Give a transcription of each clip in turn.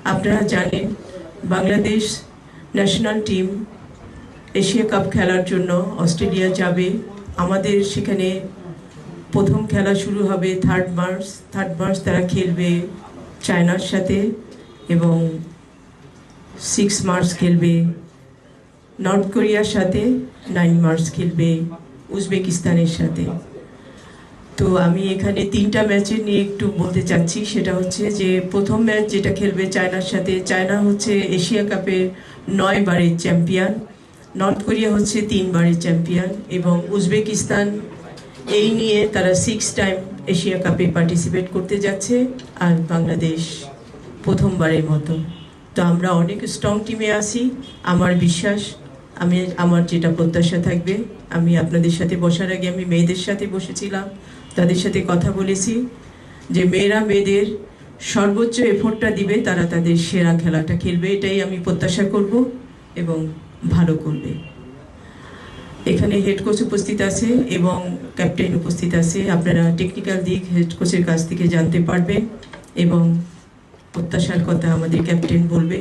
আপনারা জানেন Bangladesh national team Asia cup খেলার জন্য অস্ট্রেলিয়া যাবে। আমাদের সেখানে প্রথম খেলা শুরু হবে 3 মার্চ তারা খেলবে চায়নার সাথে এবং 6 মার্চ খেলবে নর্থ কোরিয়ার সাথে, 9 মার্চ খেলবে উজবেকিস্তানের সাথে। তো আমি এখানে 3টা ম্যাচে নিয়ে একটু বলতে চাচ্ছি। সেটা হচ্ছে যে প্রথম ম্যাচ যেটা খেলবে চায়নার সাথে, চায়না হচ্ছে এশিয়া কাপের 9 বারের চ্যাম্পিয়ন, নর্থ কোরিয়া হচ্ছে 3 বারের চ্যাম্পিয়ন এবং উজবেকিস্তান এই নিয়ে তারা 6 টাইম এশিয়া কাপে পার্টিসিপেট করতে যাচ্ছে, আর বাংলাদেশ প্রথমবারের মতো। তো আমরা অনেক স্ট্রং টিমে আছি। আমার বিশ্বাস, আমার যেটা প্রত্যাশা থাকবে, আমি আপনাদের সাথে বসার আগে আমি মেয়েদের সাথে বসেছিলাম, তাদের সাথে কথা বলেছি যে মেয়েরা মেয়েদের সর্বোচ্চ এফোর্টটা দিবে, তারা তাদের সেরা খেলাটা খেলবে, এটাই আমি প্রত্যাশা করব এবং ভালো করবে। এখানে হেড কোচ উপস্থিত আছে এবং ক্যাপ্টেন উপস্থিত আছে। আপনারা টেকনিক্যাল দিক হেড কোচের কাছ থেকে জানতে পারবেন এবং প্রত্যাশার কথা আমাদের ক্যাপ্টেন বলবে।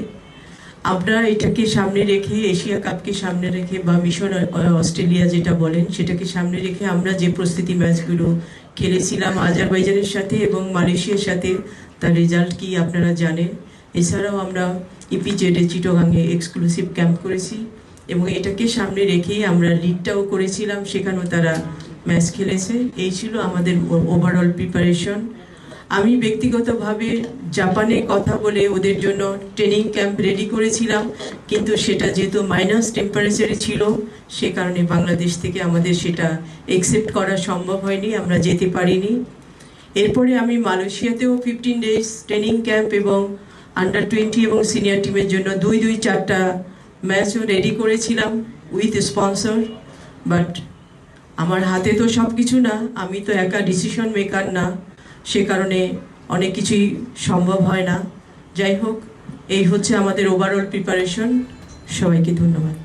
আপনারা এটাকে সামনে রেখে, এশিয়া কাপকে সামনে রেখে বা মিশন অস্ট্রেলিয়া যেটা বলেন সেটাকে সামনে রেখে আমরা যে প্রস্তুতি ম্যাচগুলো খেলেছিলাম আজারবাইজানের সাথে এবং মালয়েশিয়ার সাথে, তার রেজাল্ট কি আপনারা জানেন। এছাড়াও আমরা ইপিজেডে চিটাগাংয়ে এক্সক্লুসিভ ক্যাম্প করেছি এবং এটাকে সামনে রেখেই আমরা লিগটাও করেছিলাম, সেখানেও তারা ম্যাচ খেলেছে। এই ছিল আমাদের ওভারঅল প্রিপারেশন। আমি ব্যক্তিগতভাবে জাপানে কথা বলে ওদের জন্য ট্রেনিং ক্যাম্প রেডি করেছিলাম, কিন্তু সেটা যেহেতু মাইনাস টেম্পারেচারে ছিল, সে কারণে বাংলাদেশ থেকে আমাদের সেটা একসেপ্ট করা সম্ভব হয়নি, আমরা যেতে পারিনি। এরপরে আমি মালয়েশিয়াতেও 15 ডেজ ট্রেনিং ক্যাম্প এবং আন্ডার 20 এবং সিনিয়র টিমের জন্য 4টা ম্যাচও রেডি করেছিলাম উইথ স্পন্সর। বাট আমার হাতে তো সব কিছু না, আমি তো একা ডিসিশন মেকার না, সে কারণে অনেক কিছুই সম্ভব হয় না। যাই হোক, এই হচ্ছে আমাদের ওভারঅল প্রিপারেশন। সবাইকে ধন্যবাদ।